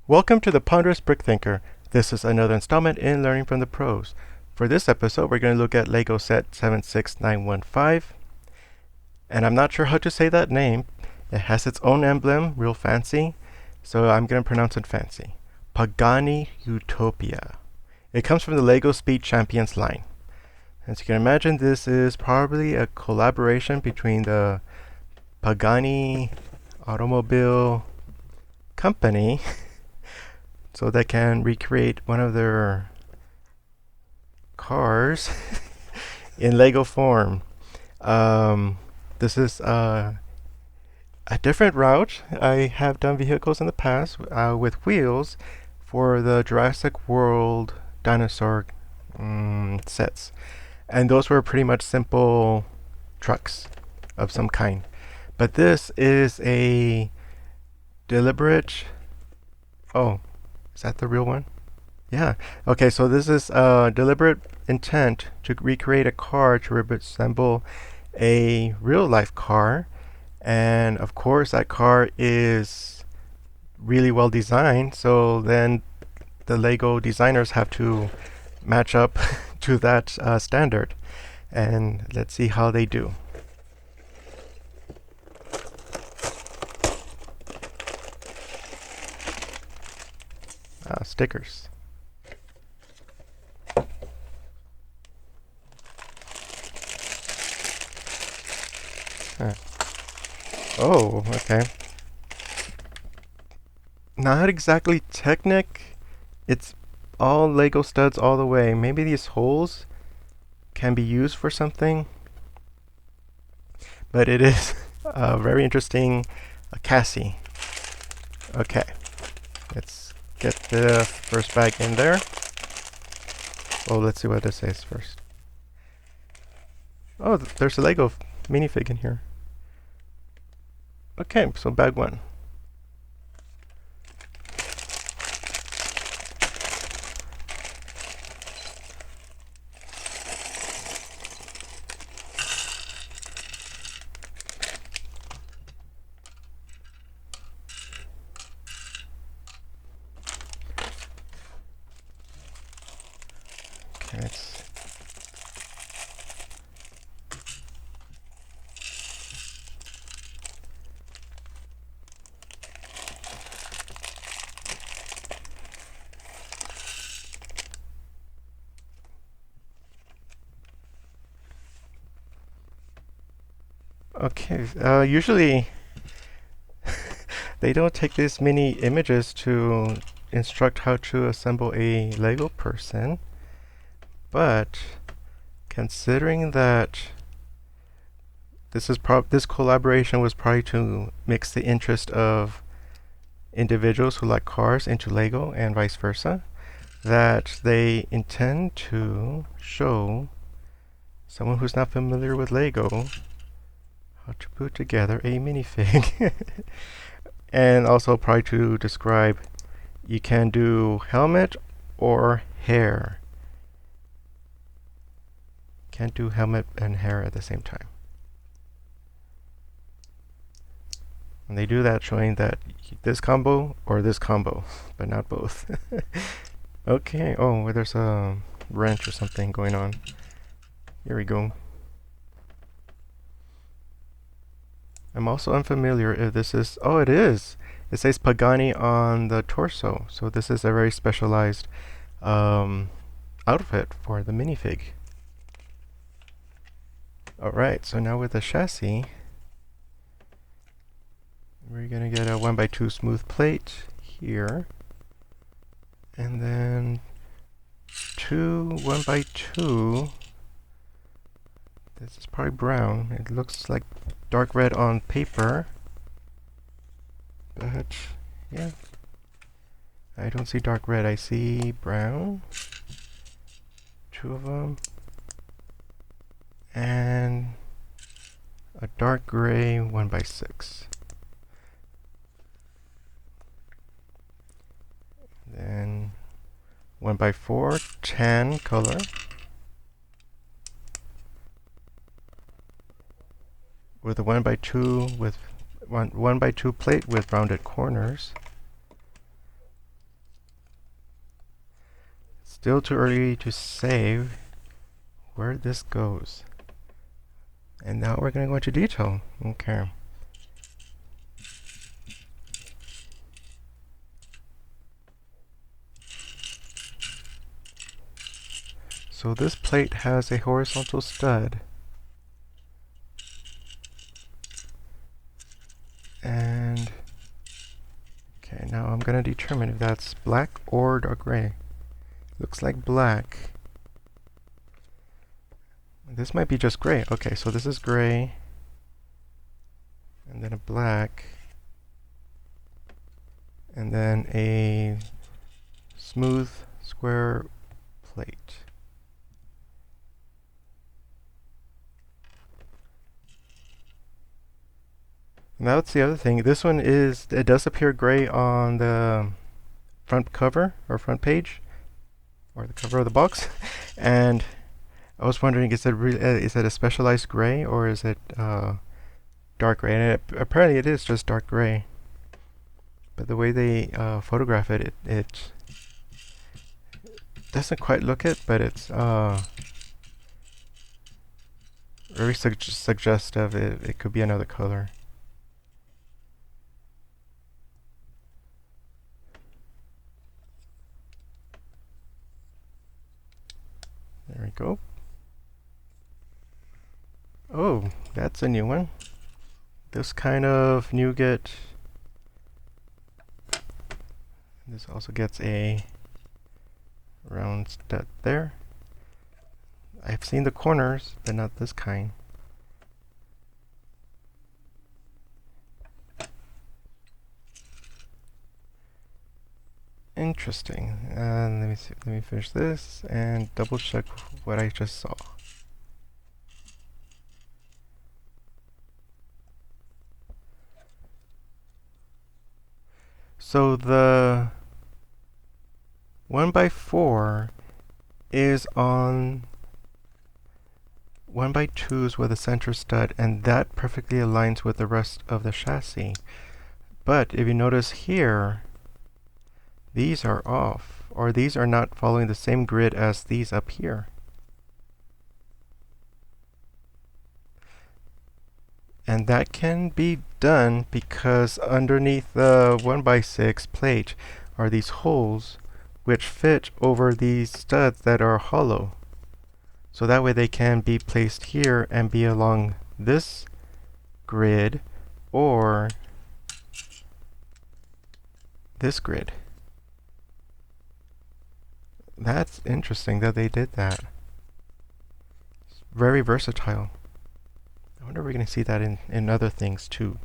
Welcome to the Ponderous Brick Thinker. This is another installment in Learning from the Pros. For this episode, we're going to look at Lego set 76915. And I'm not sure how to say that name. It has its own emblem, real fancy, so I'm going to pronounce it fancy. Pagani Utopia. It comes from the Lego Speed Champions line. As you can imagine, this is probably a collaboration between the Pagani automobile company so they can recreate one of their cars in Lego form. This is a different route. I have done vehicles in the past with wheels for the Jurassic World dinosaur sets. And those were pretty much simple trucks of some kind. But this is a deliberate... Oh, is that the real one? Yeah. Okay, so this is a deliberate intent to recreate a car to resemble a real-life car. And of course, that car is really well designed, so then the Lego designers have to match up to that standard. And let's see how they do. Stickers. Oh, okay. Not exactly Technic. It's all Lego studs all the way. Maybe these holes can be used for something. But it is a very interesting chassis. Okay. Let's get the first bag in there. Oh, let's see what this says first. Oh, there's a Lego minifig in here. Okay, so bag one. Okay, usually they don't take these many images to instruct how to assemble a Lego person, but considering that this collaboration was probably to mix the interest of individuals who like cars into Lego and vice versa, that they intend to show someone who's not familiar with Lego how to put together a minifig. And also probably to describe, you can do helmet or hair. Can't do helmet and hair at the same time. And they do that showing that this combo or this combo, but not both. Okay, oh, well, there's a wrench or something going on. Here we go. I'm also unfamiliar if this is... Oh, it is! It says Pagani on the torso. So this is a very specialized outfit for the minifig. Alright, so now with the chassis, we're going to get a 1x2 smooth plate here. And then two 1x2. This is probably brown. It looks like dark red on paper. But, yeah. I don't see dark red. I see brown. Two of them. And a dark gray 1x6. Then 1x4 tan color. With a 1x2 with one by 2 plate with rounded corners. Still too early to save where this goes. And now we're going to go into detail. Okay. So this plate has a horizontal stud. And okay, now I'm going to determine if that's black or dark gray. Looks like black. This might be just gray. Okay, so this is gray. And then a black. And then a smooth square plate. Now that's the other thing. This one is, it does appear gray on the front cover or front page, or the cover of the box. And I was wondering, is it a specialized gray or is it dark gray? And apparently it is just dark gray. But the way they photograph it, it doesn't quite look it, but it's very suggestive. It could be another color. There we go. Oh, that's a new one. This kind of nougat. This also gets a round stud there. I've seen the corners, but not this kind. Interesting. Let me see. Let me finish this and double check what I just saw. So the 1x4 is on 1x2s with a center stud, and that perfectly aligns with the rest of the chassis. But if you notice here, these are off, or these are not following the same grid as these up here. And that can be done because underneath the 1x6 plate are these holes which fit over these studs that are hollow. So that way they can be placed here and be along this grid or this grid. That's interesting that they did that. It's very versatile. I wonder if we're going to see that in other things too.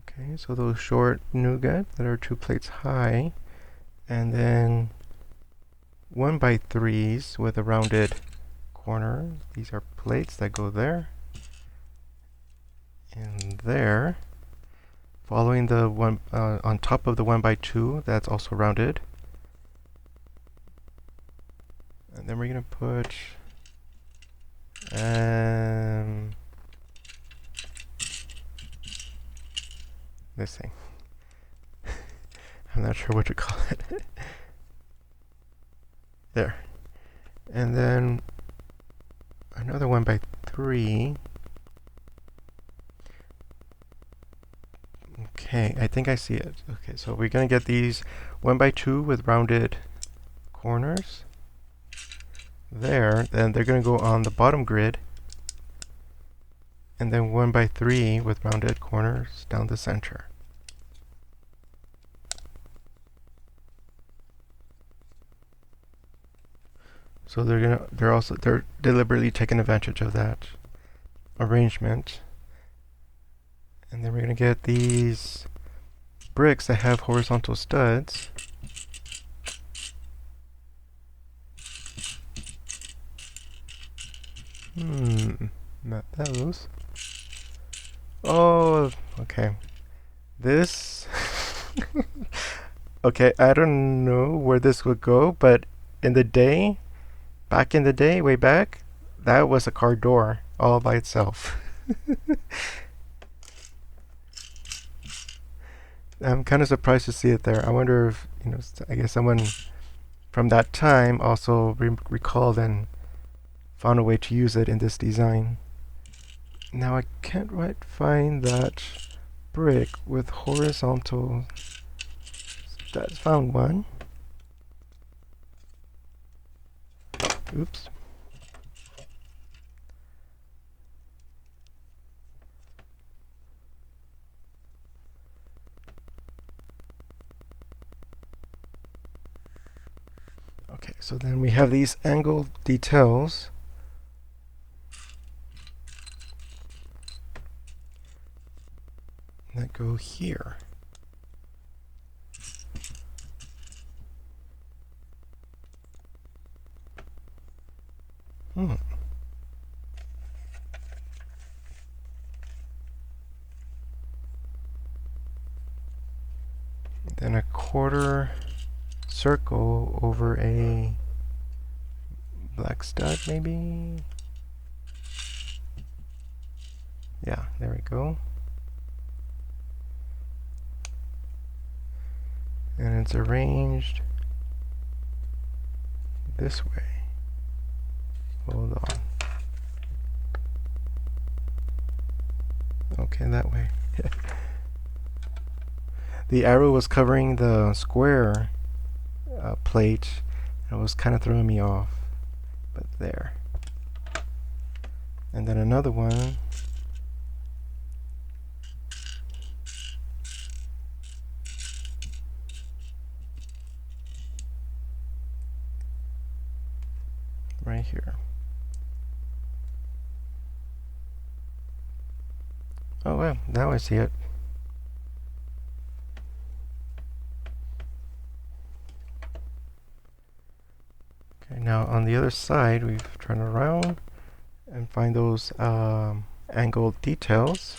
Okay, so those short nougat that are 2 plates high, and then 1x3s with a rounded corner. These are plates that go there and there, following the one on top of the 1x2 that's also rounded. And then we're gonna put this thing. I'm not sure what to call it. There. And then another 1x3. Okay, I think I see it. Okay, so we're going to get these 1x2 with rounded corners. There, then they're going to go on the bottom grid. And then 1x3 with rounded corners down the center. So they're deliberately taking advantage of that arrangement. And then we're going to get these bricks that have horizontal studs. Not those. Oh, okay. This. Okay, I don't know where this would go, but in the day, back in the day, way back, that was a car door all by itself. I'm kind of surprised to see it there. I wonder if, I guess someone from that time also recalled and found a way to use it in this design. Now I can't quite find that brick with horizontal. That's found one. Oops. Okay, so then we have these angled details. That go here. Hmm. Then a quarter circle over a black stud, maybe? Yeah, there we go. And it's arranged this way. Hold on. Okay, that way. The arrow was covering the square plate. It was kind of throwing me off. But there. And then another one. Right here. Oh well, now I see it. Okay, now on the other side, we've turned around and find those angled details.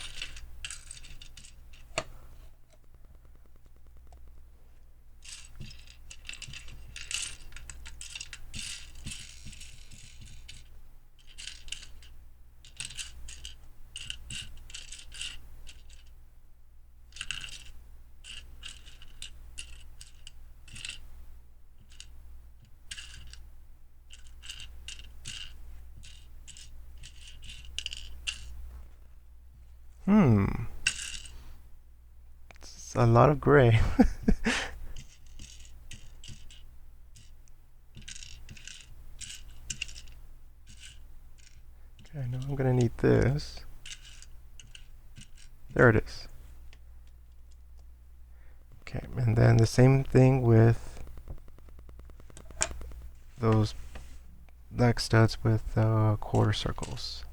It's a lot of gray. Okay, I know I'm gonna need this. There it is. Okay, and then the same thing with those black studs with quarter circles.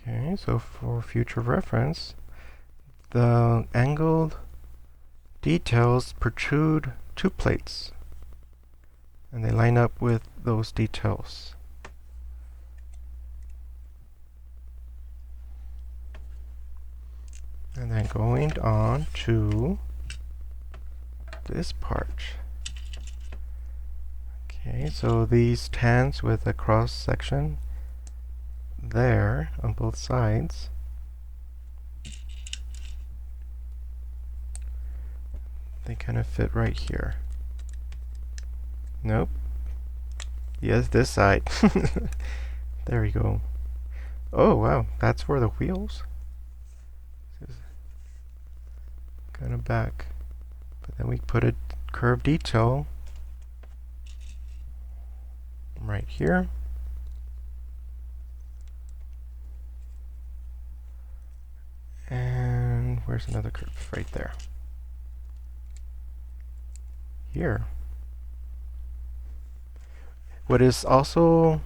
Okay, so for future reference, the angled details protrude two plates, and they line up with those details. And then going on to this part. Okay, so these tans with a cross section there on both sides. They kind of fit right here. Nope. Yes, this side. There we go. Oh wow, that's for the wheels. Kind of back. But then we put a curved detail right here. And where's another curve? Right there. Here. What is also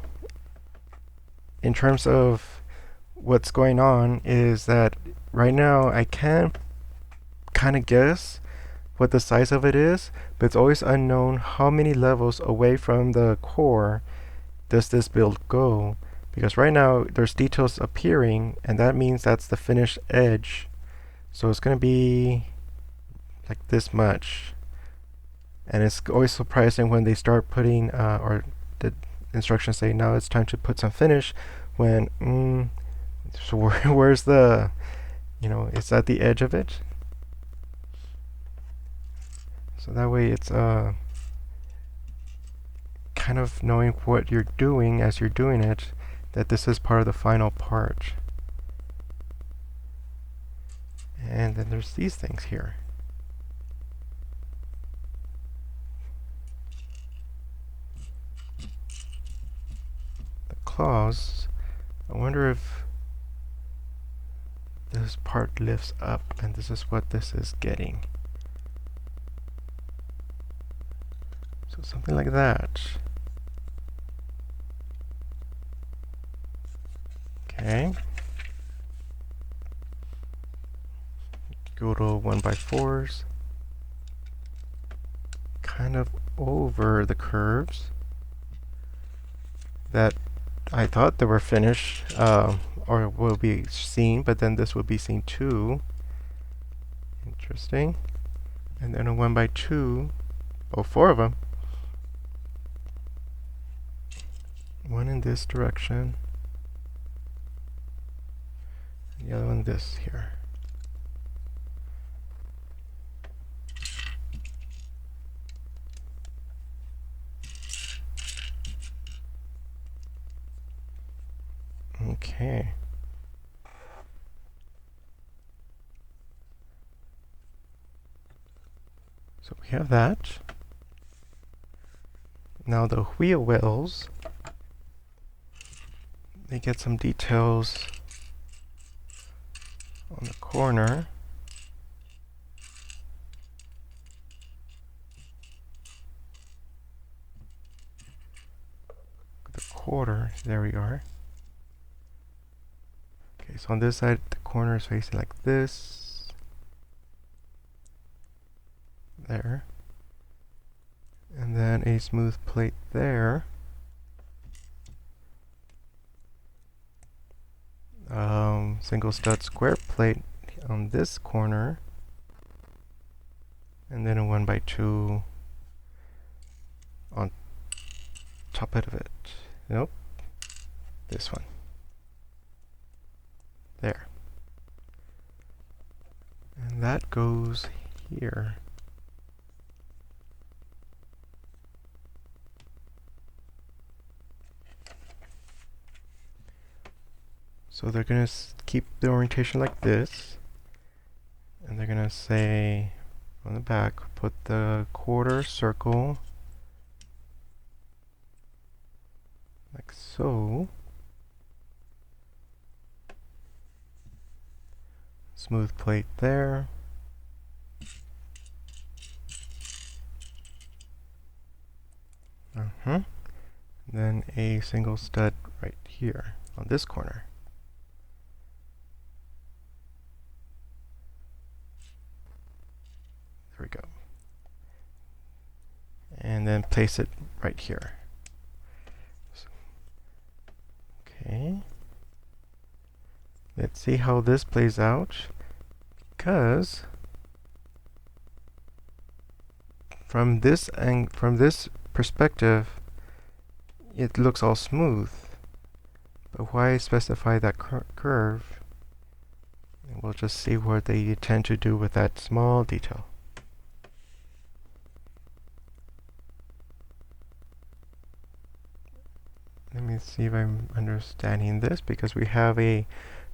in terms of what's going on is that right now I can kind of guess what the size of it is, but it's always unknown how many levels away from the core does this build go. Because right now there's details appearing, and that means that's the finished edge. So it's going to be like this much. And it's always surprising when they start putting, or the instructions say now it's time to put some finish, when, so where's the, it's at the edge of it. So that way it's kind of knowing what you're doing as you're doing it, that this is part of the final part. And then there's these things here. The claws, I wonder if this part lifts up, and this is what this is getting. So something like that. Okay. Go to 1x4s. Kind of over the curves that I thought they were finished, or will be seen, but then this will be seen too. Interesting. And then a 1x2, four of them. One in this direction, and the other one this here. Okay. So we have that. Now the wheel wells, they get some details on the corner. The quarter, there we are. Okay, so on this side, the corner is facing like this. There. And then a smooth plate there. Single stud square plate on this corner. And then a 1x2 on top of it. Nope. This one. There. And that goes here. So they're going to keep the orientation like this. And they're going to say on the back, put the quarter circle like so. Smooth plate there. Then a single stud right here on this corner. There we go. And then place it right here. Okay. Let's see how this plays out, because from this perspective it looks all smooth, but why specify that curve? And we'll just see what they intend to do with that small detail. Let me see if I'm understanding this, because we have a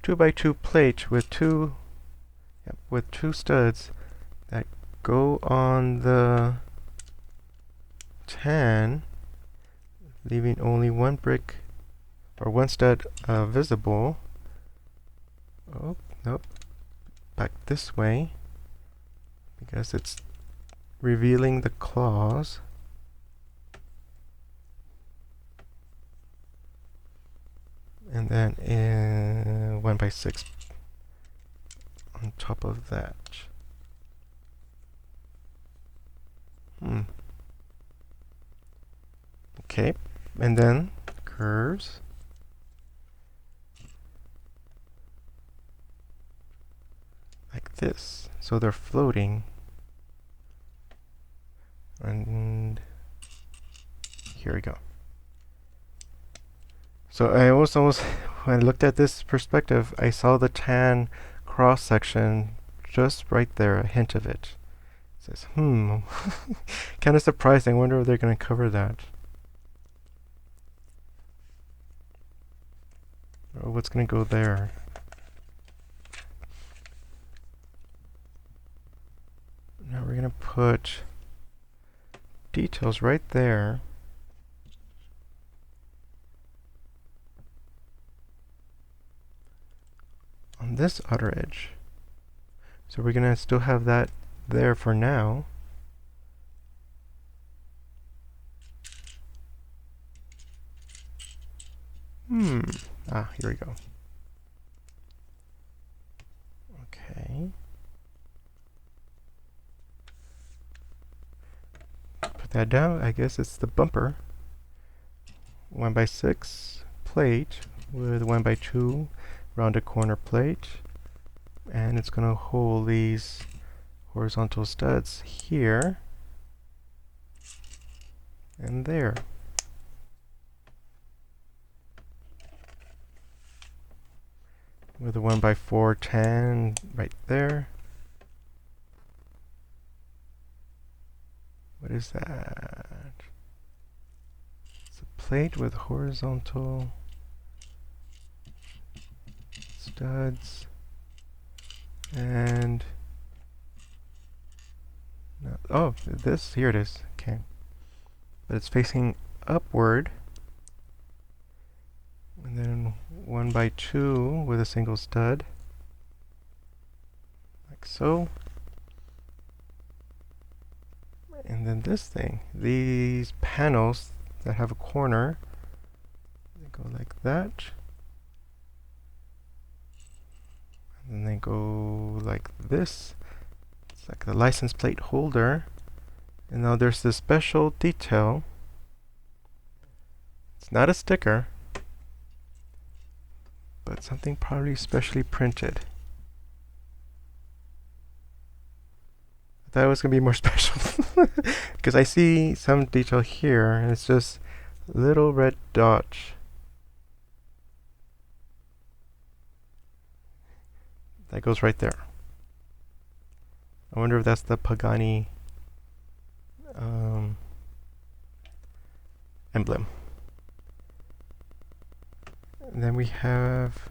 2x2 plate with two studs that go on the tan, leaving only one brick or one stud visible. Oh, nope. Back this way, because it's revealing the claws. And And then in 1x6 on top of that. Okay, and then curves. Like this. So they're floating. And here we go. So I was almost, when I looked at this perspective, I saw the tan cross section just right there, a hint of it. It says, kind of surprising. I wonder if they're going to cover that. Or what's going to go there? Now we're going to put details right there. On this outer edge. So we're going to still have that there for now. Here we go. Okay. Put that down. I guess it's the bumper. 1x6 plate with 1x2 rounded corner plate. And it's going to hold these horizontal studs here and there. With a 1x4 tan right there. What is that? It's a plate with horizontal studs and oh, this, here it is. Okay. But it's facing upward. And then 1x2 with a single stud. Like so. And then this thing, these panels that have a corner, they go like that. And then they go like this. It's like the license plate holder. And now there's this special detail. It's not a sticker, but something probably specially printed. I thought it was going to be more special. Because I see some detail here, and it's just little red dots. That goes right there. I wonder if that's the Pagani emblem. And then we have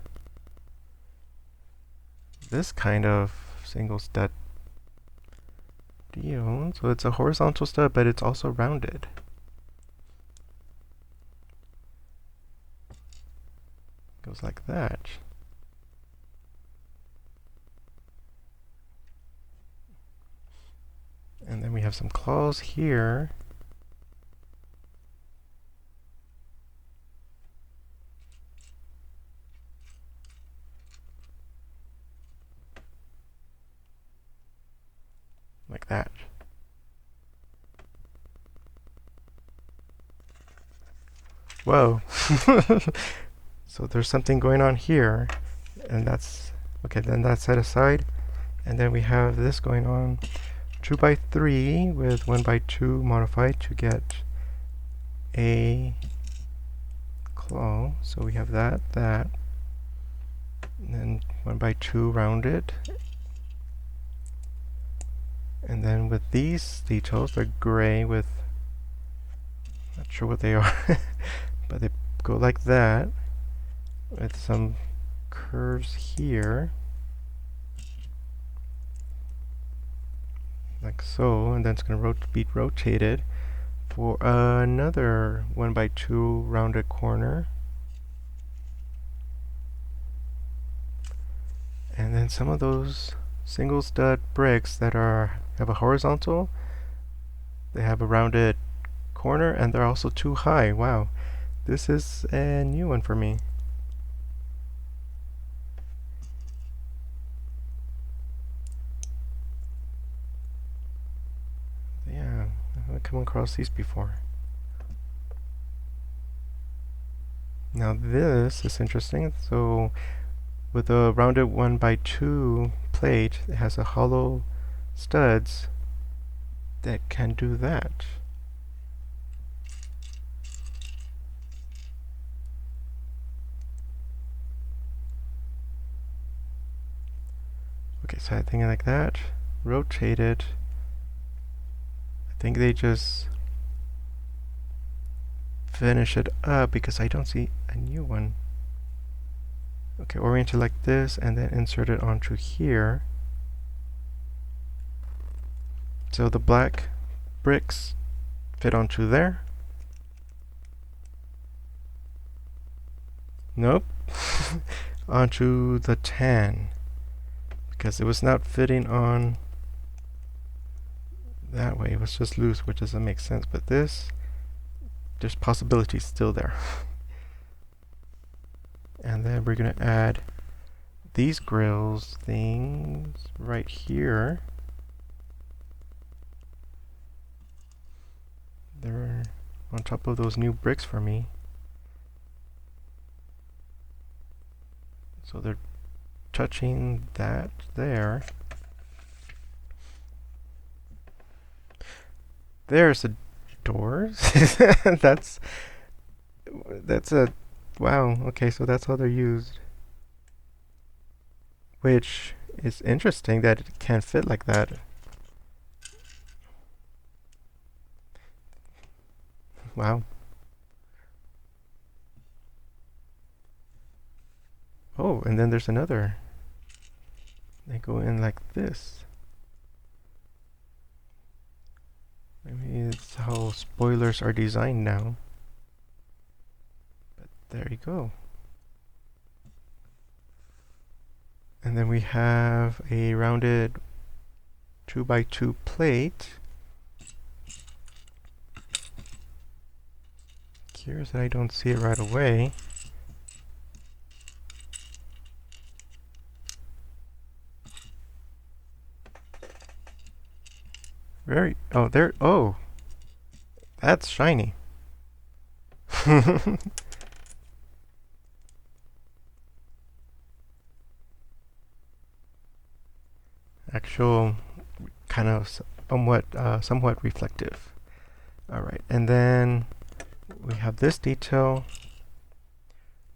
this kind of single stud deal. So it's a horizontal stud, but it's also rounded. Goes like that. And then we have some claws here. Like that. Whoa. So there's something going on here, and that's okay, then that's set aside. And then we have this going on 2x3 with 1x2 modified to get a claw. So we have that, and then 1x2 rounded. And then with these details, they're gray with, not sure what they are, but they go like that with some curves here, like so, and then it's going to be rotated for another 1x2 rounded corner. And then some of those single stud bricks that have a horizontal, they have a rounded corner, and they're also too high. Wow, this is a new one for me. haven't come across these before. Now this is interesting. So with a rounded 1x2 plate, it has a hollow studs that can do that. Okay, so I think like that. Rotate it. I think they just finish it up because I don't see a new one. Okay, orient it like this and then insert it onto here. So the black bricks fit onto there. Nope. Onto the tan. Because it was not fitting on that way. It was just loose, which doesn't make sense. But this, there's possibilities still there. And then we're going to add these grills things right here. They're on top of those new bricks for me. So they're touching that there. There's the doors. that's a wow. Okay, so that's how they're used. Which is interesting that it can't fit like that. Wow. Oh, and then there's another. They go in like this. Maybe it's how spoilers are designed now. But there you go. And then we have a rounded 2x2 plate. Curious that I don't see it right away. Oh, there, oh, that's shiny. Actual, kind of somewhat reflective. Alright, and then we have this detail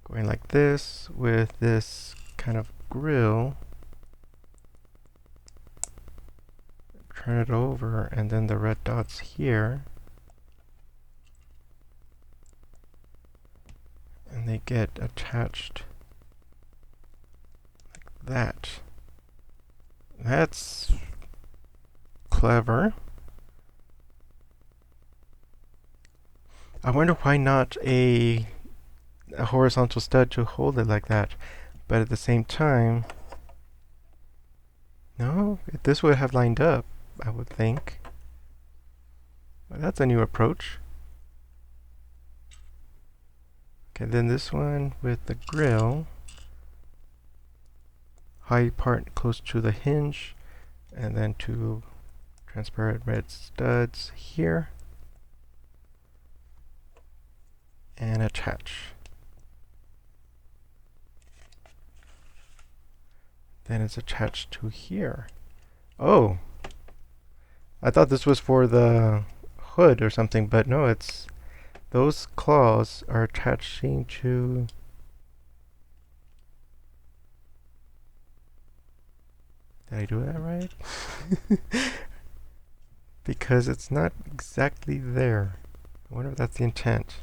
going like this with this kind of grill. Turn it over, and then the red dots here. And they get attached like that. That's clever. I wonder why not a horizontal stud to hold it like that. But at the same time, no, this would have lined up, I would think. Well, that's a new approach. Okay, then this one with the grill. High part close to the hinge, and then two transparent red studs here. And attach. Then it's attached to here. Oh! I thought this was for the hood or something, but no, it's those claws are attaching to did I do that right? Because it's not exactly there. I wonder if that's the intent.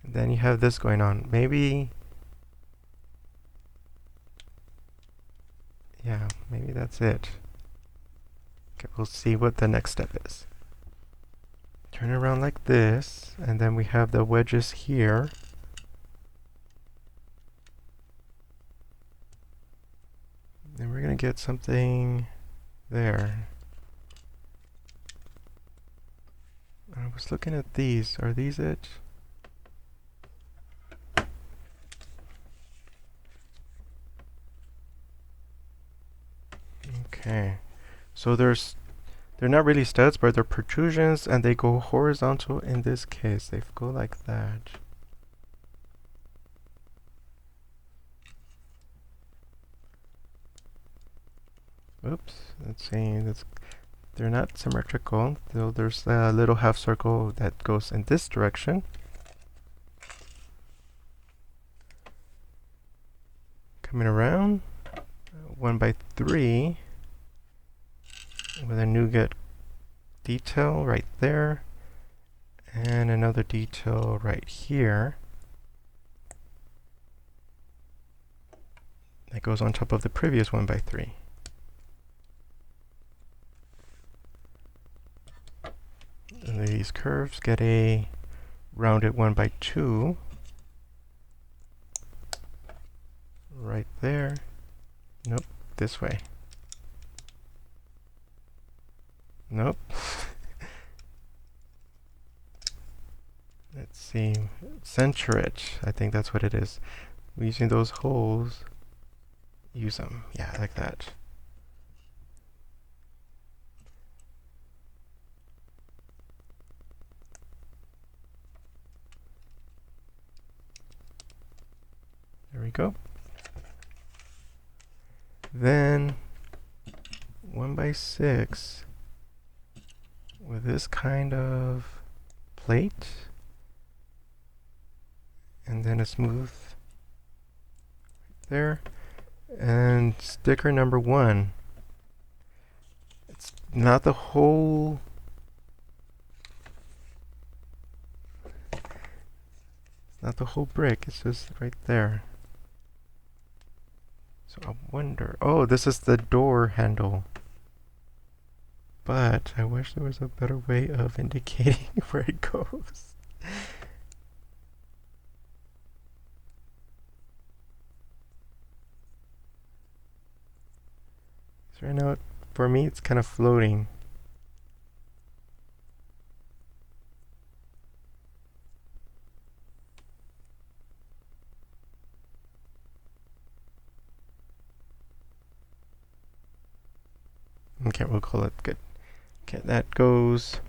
And then you have this going on. Maybe yeah, maybe that's it. Okay, we'll see what the next step is. Turn it around like this, and then we have the wedges here. Then we're gonna get something there. I was looking at these. Are these it? Okay. So there's They're not really studs, but they're protrusions, and they go horizontal in this case. They go like that. Oops, let's see. They're not symmetrical. So there's a little half circle that goes in this direction. Coming around, 1/3 with a nougat detail right there, and another detail right here that goes on top of the previous 1/3. And these curves get a rounded 1/2 right there. Nope, this way. Nope. Let's see, center it. I think that's what it is. Using those holes, use them. Yeah, like that. There we go. Then 1/6 with this kind of plate, and then a smooth there, and sticker number 1. It's not the whole. It's not the whole brick. It's just right there. So I wonder. Oh, this is the door handle. But I wish there was a better way of indicating where it goes. So right now, for me, it's kind of floating. Okay, we'll call it good. Okay, that goes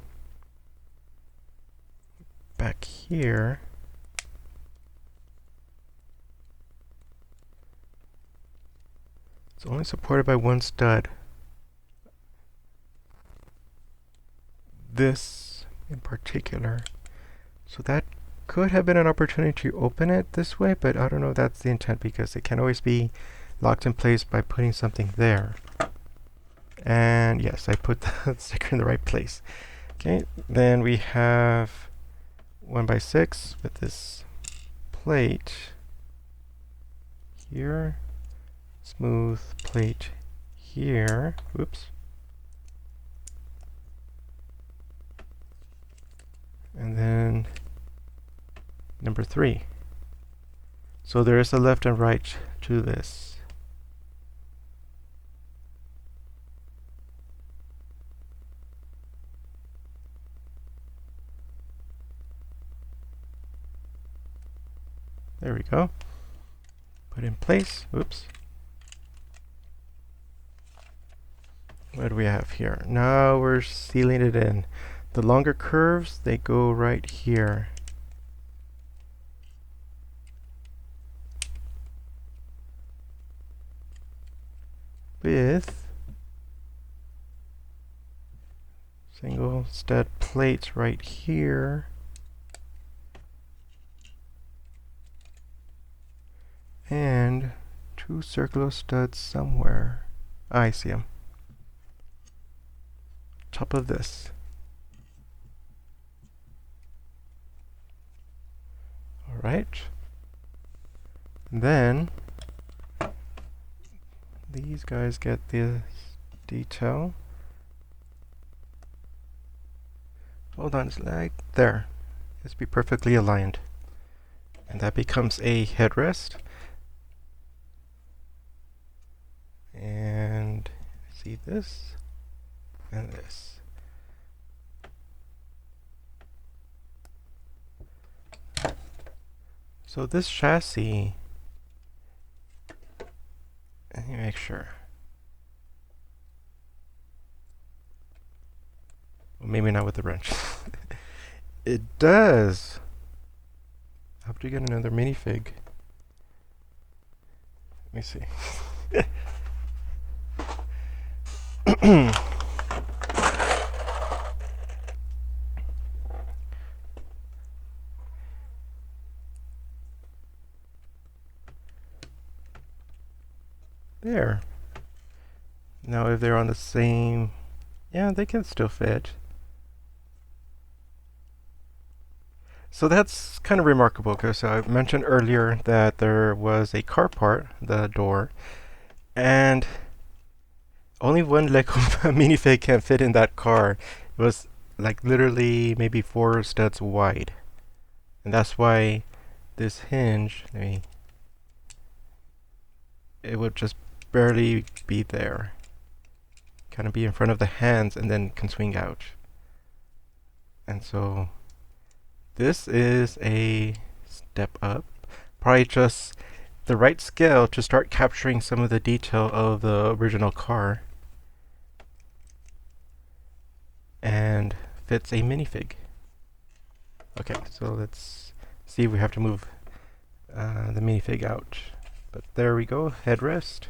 back here. It's only supported by one stud. This in particular. So that could have been an opportunity to open it this way, but I don't know if that's the intent because it can always be locked in place by putting something there. And yes, I put the sticker in the right place. Okay, then we have 1/6 with this plate here, smooth plate here. Whoops. And then number 3. So there is a left and right to this. There we go. Put in place. Oops. What do we have here? Now we're sealing it in. The longer curves, they go right here. With single stud plates right here. And 2 circular studs somewhere. I see them. Top of this. All right. Then these guys get this detail. Hold on, it's like there. Let's be perfectly aligned. And that becomes a headrest. And see this and this. So this chassis, let me make sure. Well, maybe not with the wrench. It does. How about you get another minifig? Let me see. There. Now if they're on the same... Yeah, they can still fit. So that's kind of remarkable because I mentioned earlier that there was a car part, the door, and only one Lego minifig can fit in that car. It was like literally maybe 4 studs wide. And that's why this hinge, it would just barely be there. Kind of be in front of the hands and then can swing out. And so this is a step up. Probably just the right scale to start capturing some of the detail of the original car. And fits a minifig. Okay, so let's see if we have to move the minifig out. But there we go, headrest.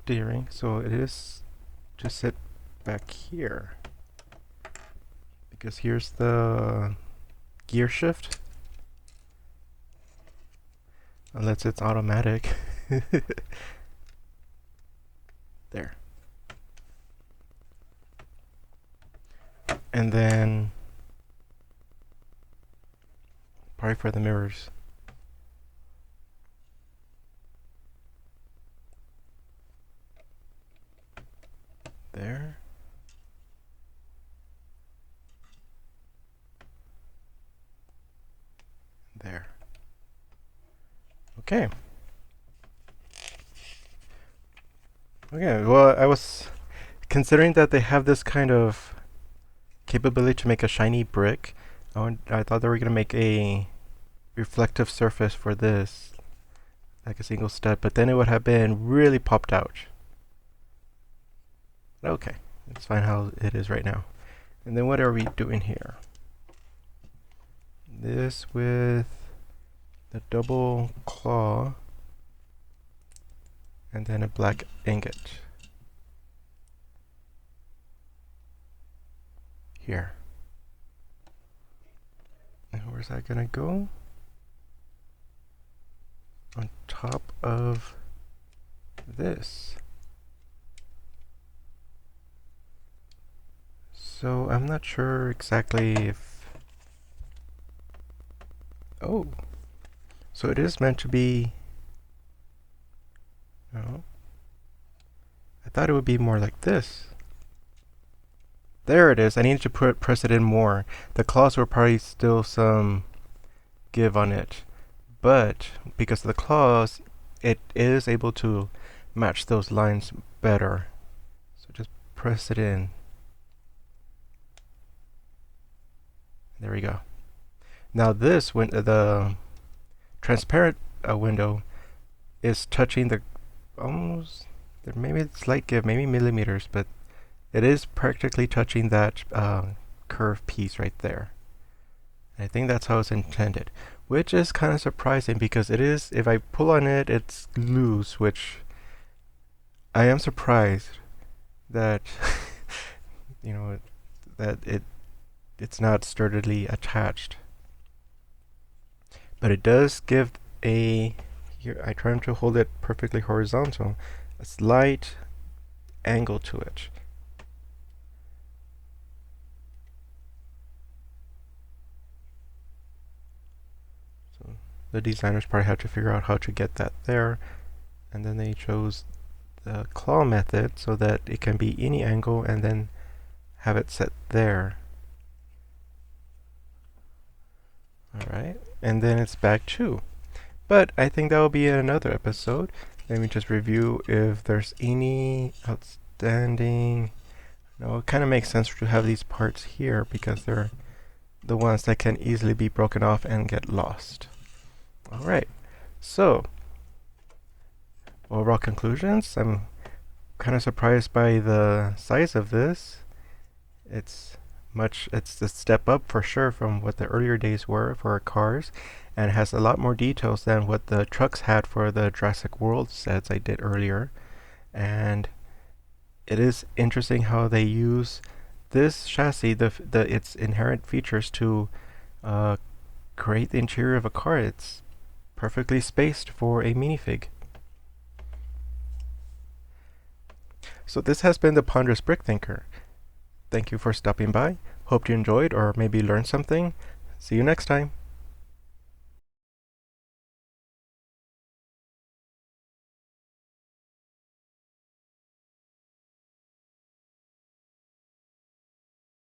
Steering, so it is to sit back here. Because here's the gear shift. Unless it's automatic. There. And then probably for the mirrors. There. There. Okay. Okay, well, I was considering that they have this kind of capability to make a shiny brick. I thought they were going to make a reflective surface for this, like a single stud, but then it would have been really popped out. Okay, it's fine how it is right now. And then what are we doing here? This with the double claw and then a black ingot here. And where's that gonna go? On top of this. So I'm not sure exactly if... Oh, so it is meant to be... No, I thought it would be more like this. There it is. I need to press it in more. The claws were probably still some give on it, but because of the claws, it is able to match those lines better. So just press it in. There we go. Now this, when the transparent window is touching the almost, maybe it's slight give, maybe millimeters, but it is practically touching that curved piece right there. I think that's how it's intended, which is kind of surprising because it is, if I pull on it, it's loose, which I am surprised that you know that it's not sturdily attached. But it does give a, here I try to hold it perfectly horizontal, a slight angle to it. So the designers probably had to figure out how to get that there, and then they chose the claw method so that it can be any angle and then have it set there. Alright, and then it's back too. But I think that will be in another episode. Let me just review if there's any outstanding... No, it kind of makes sense to have these parts here because they're the ones that can easily be broken off and get lost. Alright, so overall conclusions, I'm kind of surprised by the size of this. It's it's a step up for sure from what the earlier days were for cars, and it has a lot more details than what the trucks had for the Jurassic World sets I did earlier. And it is interesting how they use this chassis, its inherent features, to uh, create the interior of a car. It's perfectly spaced for a minifig. So this has been the Ponderous Brick Thinker. Thank you for stopping by. Hope you enjoyed or maybe learned something. See you next time.